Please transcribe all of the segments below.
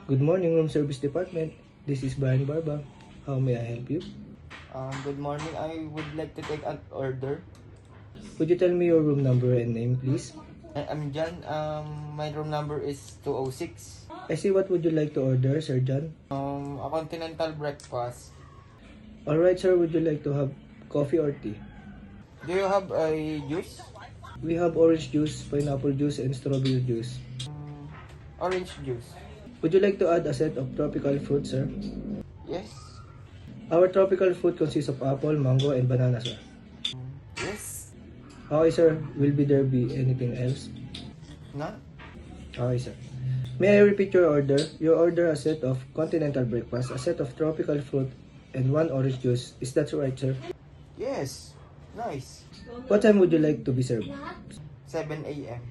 Good morning, room service department. This is Brian Barba. How may I help you? Good morning. I would like to take an order. Would you tell me your room number and name, please? I'm John. My room number is 206. I see. What would you like to order, Sir John? A continental breakfast. Alright, sir. Would you like to have coffee or tea? Do you have a juice? We have orange juice, pineapple juice, and strawberry juice. Orange juice. Would you like to add a set of tropical fruit, sir? Yes. Our tropical fruit consists of apple, mango, and banana, sir. Yes. Okay, sir. Will there be anything else? No? Okay, sir. May I repeat your order? You order a set of continental breakfast, a set of tropical fruit, and one orange juice. Is that right, sir? Yes. Nice. What time would you like to be served? 7 a.m.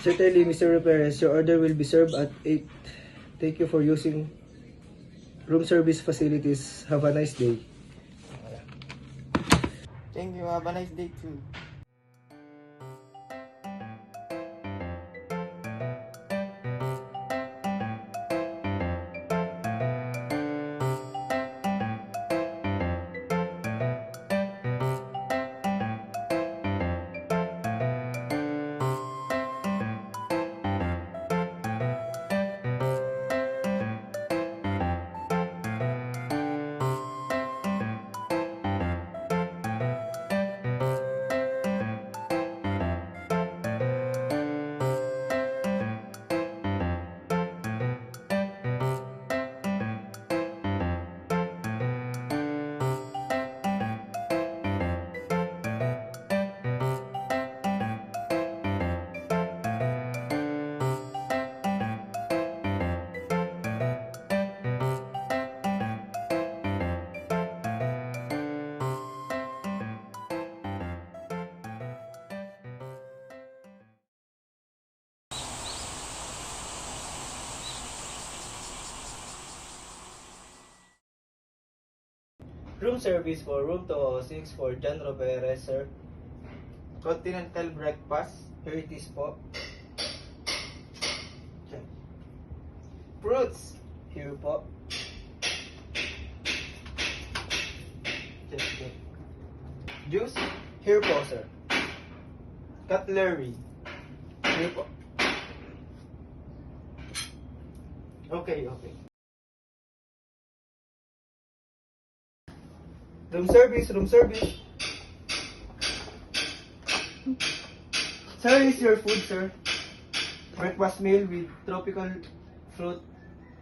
Certainly, Mr. Perez, your order will be served at 8. Thank you for using room service facilities. Have a nice day. Thank you. Have a nice day too. Room service for room 206 for John Roberez, sir. Continental breakfast. Here it is po. Fruits. Here po. Juice. Here po, sir. Cutlery. Here po. Okay. Room service, room service. Sir, is your food, sir. Breakfast meal with tropical fruit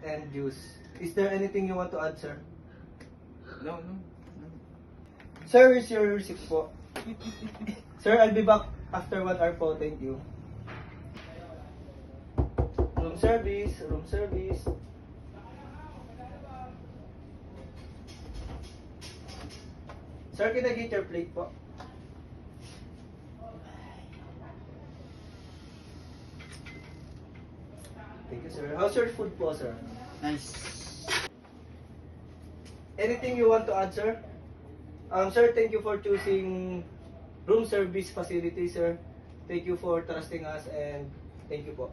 and juice. Is there anything you want to add, sir? No. Sir, is your receipt po. Sir, I'll be back after 1 hour po. Thank you. Room service, room service. Sir, can I get your plate po? Thank you, sir. How's your food po, sir? Nice. Anything you want to add, sir? Sir, thank you for choosing room service facility, sir. Thank you for trusting us and thank you po.